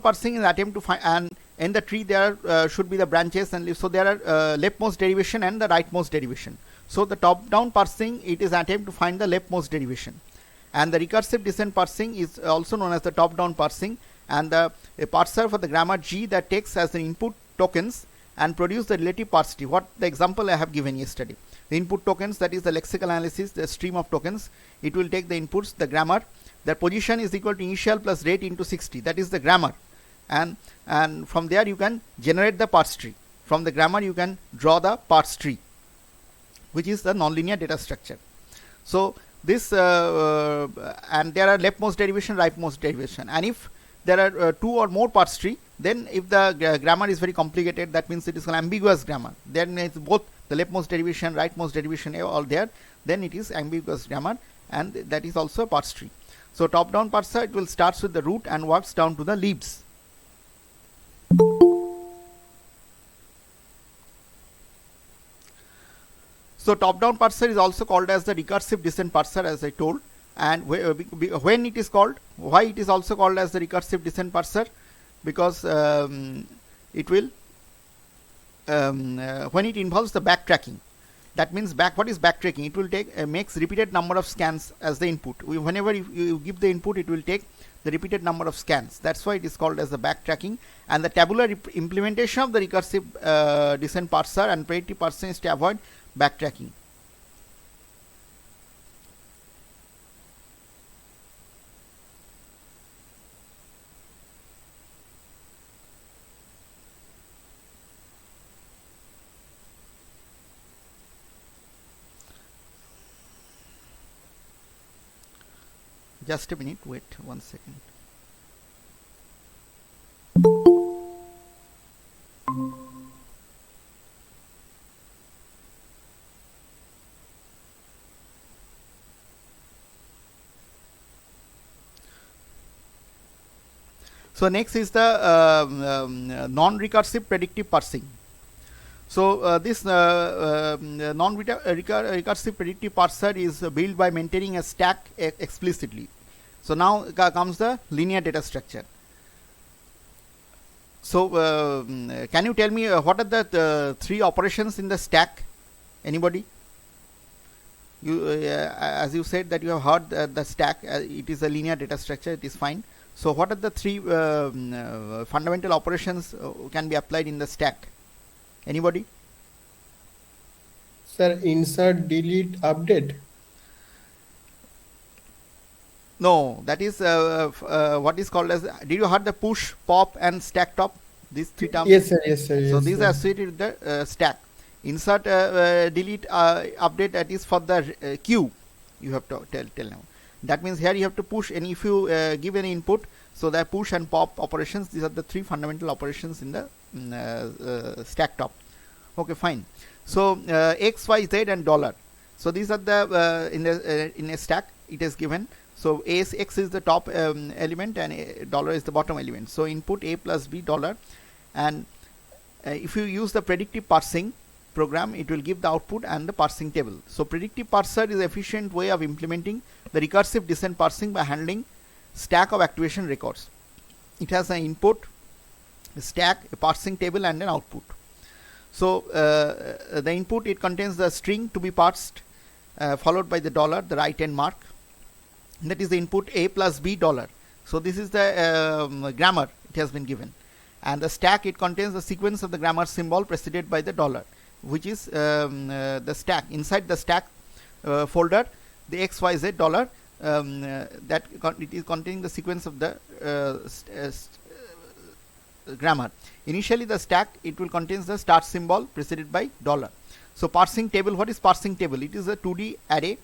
parsing is attempt to find, and in the tree there should be the branches and leaves. So there are leftmost derivation and the rightmost derivation. So the top-down parsing, it is attempt to find the leftmost derivation, and the recursive descent parsing is also known as the top-down parsing, and the parser for the grammar G that takes as an input tokens and produce the relative parse tree. What the example I have given yesterday. The input tokens, that is the lexical analysis, the stream of tokens. It will take the inputs, the grammar. The position is equal to initial plus rate into 60. That is the grammar. And from there you can generate the parse tree. From the grammar you can draw the parse tree, which is the nonlinear data structure. So this and there are leftmost derivation, rightmost derivation, and if there are two or more parse tree, then if the grammar is very complicated, that means it is an ambiguous grammar. Then it's both the leftmost derivation, rightmost derivation all there, then it is ambiguous grammar, and that is also a parse tree. So top-down parser, it will starts with the root and works down to the leaves. So top-down parser is also called as the recursive descent parser, as I told. And when it is called, why it is also called as the recursive descent parser? Because it will when it involves the backtracking. That means what is backtracking? It will take makes repeated number of scans as the input. Whenever you give the input, it will take the repeated number of scans. That's why it is called as the backtracking. And the tabular implementation of the recursive descent parser and predictive parsing is to avoid backtracking. Just a minute, wait 1 second. So next is the non-recursive predictive parsing. So this non-recursive predictive parser is built by maintaining a stack explicitly. So now comes the linear data structure. So can you tell me what are the three operations in the stack? Anybody? You as you said that you have heard the stack, it is a linear data structure, it is fine. So what are the three fundamental operations can be applied in the stack? Anybody? Sir, insert, delete, update. No, that is what is called as. Did you heard the push, pop, and stack top? These three terms. Yes, sir. Yes, sir. So yes, these sir. are associated with the stack. Insert, delete, update. That is for the queue. You have to tell now. That means here you have to push, and if you give any input, so the push and pop operations. These are the three fundamental operations in the stack top. Okay, fine. So X, Y, Z, and dollar. So these are the in a stack it is given. So X is the top element and dollar is the bottom element. So input A plus B dollar, and if you use the predictive parsing program, it will give the output and the parsing table. So predictive parser is an efficient way of implementing the recursive descent parsing by handling stack of activation records. It has an input, a stack, a parsing table, and an output. So the input, it contains the string to be parsed, followed by the dollar, the right hand mark. That is the input A plus B dollar. So this is the grammar it has been given, and the stack, it contains the sequence of the grammar symbol preceded by the dollar, which is the stack. Inside the stack folder, the XYZ dollar, that it is containing the sequence of the grammar. Initially the stack, it will contain the start symbol preceded by dollar. So parsing table, what is parsing table? It is a 2D array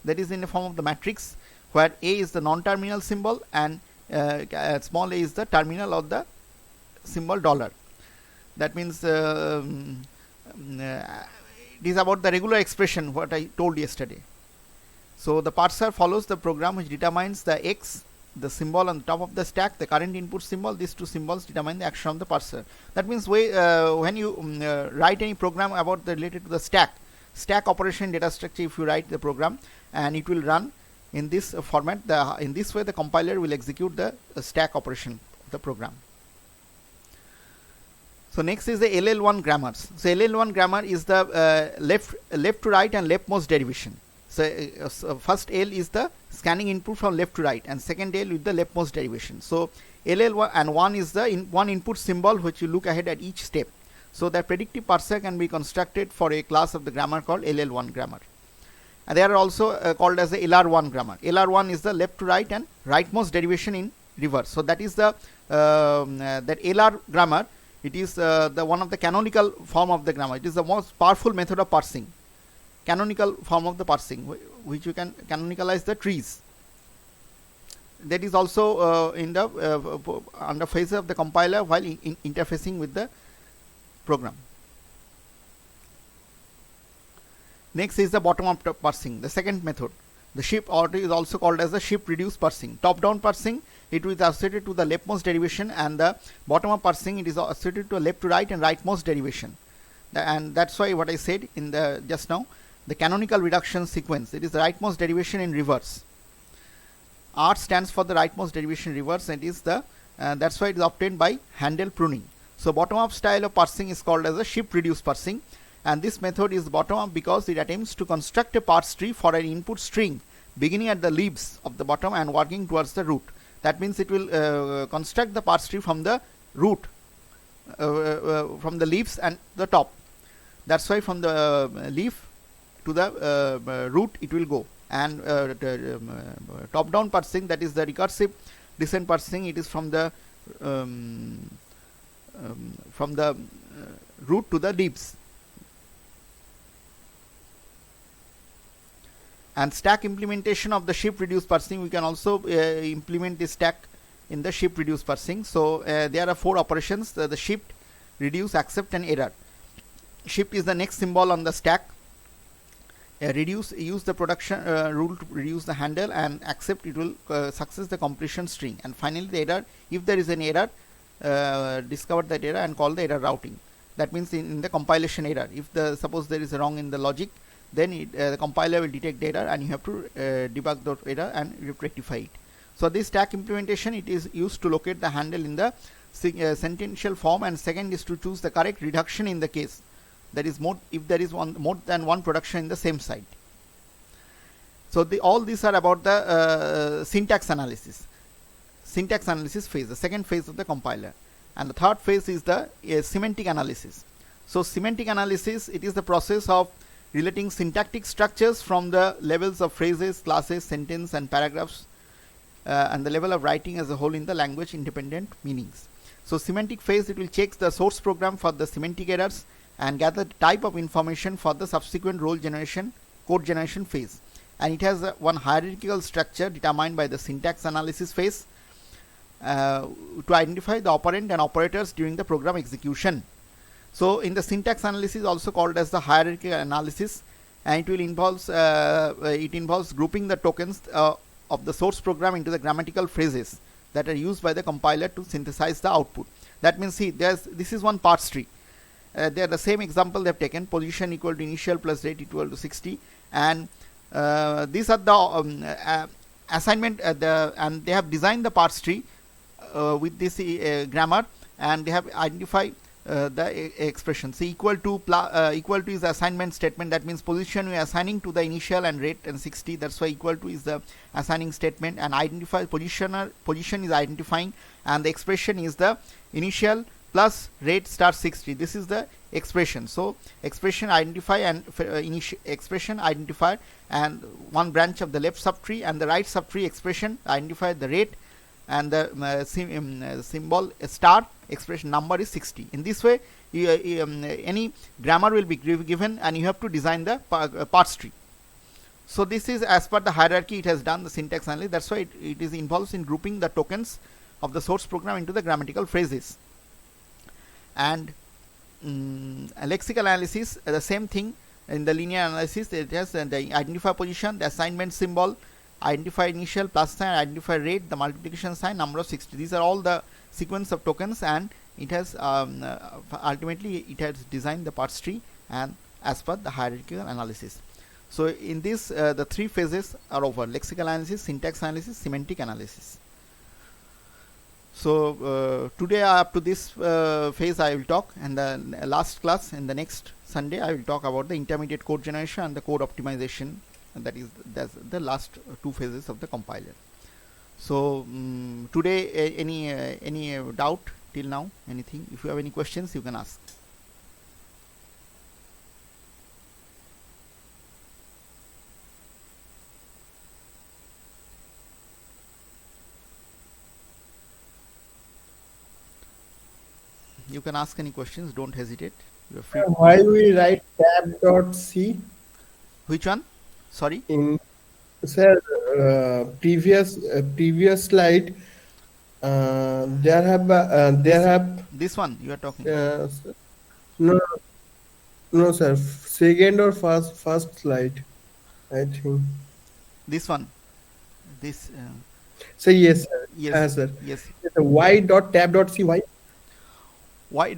that is in the form of the matrix, where A is the non-terminal symbol and small a is the terminal of the symbol dollar. That means it is about the regular expression what I told yesterday. So the parser follows the program which determines the X, the symbol on the top of the stack, the current input symbol. These two symbols determine the action of the parser. That means when you write any program about the related to the stack operation data structure, if you write the program, and it will run in this format, in this way the compiler will execute the stack operation of the program. So next is the LL1 grammars. So LL1 grammar is the left to right and leftmost derivation. So first L is the scanning input from left to right, and second L with the leftmost derivation. So LL1 and 1 is the one input symbol which you look ahead at each step. So the predictive parser can be constructed for a class of the grammar called LL1 grammar. And they are also called as the LR1 grammar. LR1 is the left to right and rightmost derivation in reverse. So that is the that LR grammar. It is the one of the canonical form of the grammar. It is the most powerful method of parsing. Canonical form of the parsing, which you can canonicalize the trees. That is also in the under phase of the compiler while interfacing with the program. Next is the bottom-up parsing, the second method. The shift order is also called as the shift reduce parsing. Top-down parsing, it is associated to the leftmost derivation, and the bottom-up parsing, it is associated to left to right and rightmost derivation. And that's why what I said in the just now, the canonical reduction sequence, it is the rightmost derivation in reverse. R stands for the rightmost derivation reverse, and is the that's why it is obtained by handle pruning. So bottom-up style of parsing is called as a shift reduce parsing, and this method is bottom-up because it attempts to construct a parse tree for an input string beginning at the leaves of the bottom and working towards the root. That means it will construct the parse tree from the root, from the leaves and the top. That's why from the leaf to the root it will go. And top-down parsing, that is the recursive descent parsing, it is from the root to the leaves. And stack implementation of the shift reduce parsing, we can also implement this stack in the shift reduce parsing. So there are 4 operations: the shift, reduce, accept, and error. Shift is the next symbol on the stack. Reduce, use the production rule to reduce the handle, and accept, it will success the completion string. And finally the error, if there is an error, discover that error and call the error routing. That means in the compilation error, if suppose there is a wrong in the logic, then the compiler will detect the error and you have to debug the error and rectify it. So this stack implementation, it is used to locate the handle in the sentential form, and second is to choose the correct reduction in the case, that is if there is more than one production in the same site. So all these are about the syntax analysis phase, the second phase of the compiler. And the third phase is the semantic analysis. So semantic analysis, it is the process of relating syntactic structures from the levels of phrases, classes, sentence, and paragraphs, and the level of writing as a whole in the language independent meanings. So semantic phase, it will check the source program for the semantic errors and gather the type of information for the subsequent code generation phase. And it has one hierarchical structure determined by the syntax analysis phase to identify the operand and operators during the program execution. So in the syntax analysis, also called as the hierarchical analysis, and it involves grouping the tokens of the source program into the grammatical phrases that are used by the compiler to synthesize the output. That means, see, this is one parse tree. They are the same example they have taken: position equal to initial plus rate equal to 60, and these are the assignment, and they have designed the parse tree with this grammar, and they have identified the expression. So equal to is the assignment statement. That means position we are assigning to the initial and rate and 60. That's why equal to is the assigning statement, and identify position is identifying, and the expression is the initial plus rate star 60. This is the expression. So expression identify and expression identifier, and one branch of the left subtree, and the right subtree expression identify the rate, and the symbol star expression number is 60. In this way, any grammar will be given, and you have to design the parse tree. So this is as per the hierarchy it has done the syntax analysis. That's why it is involves in grouping the tokens of the source program into the grammatical phrases. And lexical analysis, the same thing. In the linear analysis, it has the identify position, the assignment symbol, identify initial plus sign, identify rate, the multiplication sign, number of 60. These are all the sequence of tokens, and it has ultimately it has designed the parse tree and as per the hierarchical analysis. So in this the 3 phases are over: lexical analysis, syntax analysis, semantic analysis. So today up to this phase I will talk, and the last class in the next Sunday I will talk about the intermediate code generation and the code optimization, and that's the last two phases of the compiler. So today any doubt till now, anything? If you have any questions you can ask. You can ask any questions, don't hesitate. You are free. Why we write tab.c Which one? Sorry. in, sir, previous slide, there have This one you are talking. no, no, sir, second or first slide, I think. This one. This. So yes, sir. Yes. Sir. Yes. Y.tab.c. Why? Why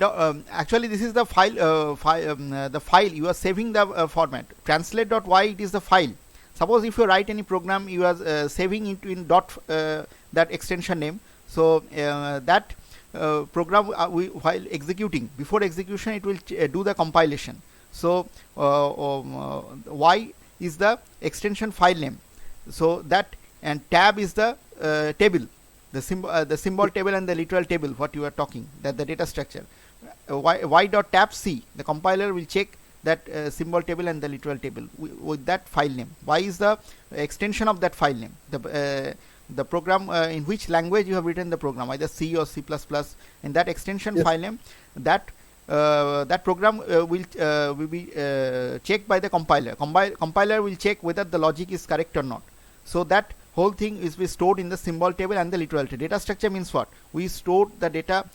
actually this is the file, the file you are saving the format. Translate.y, it is the file. Suppose if you write any program, you are saving it in dot that extension name. So that program while executing, before execution it will do the compilation. So y is the extension file name. So that, and tab is the table, the symbol table and the literal table what you are talking, that the data structure. Y.tab c, the compiler will check that symbol table and the literal table with that file name. Y is the extension of that file name, the program in which language you have written the program, either C or C++, and that extension Yes. file name, that that program will be checked by the compiler. Compiler will check whether the logic is correct or not. So that whole thing is be stored in the symbol table and the literal table. Data structure means what? We stored the data,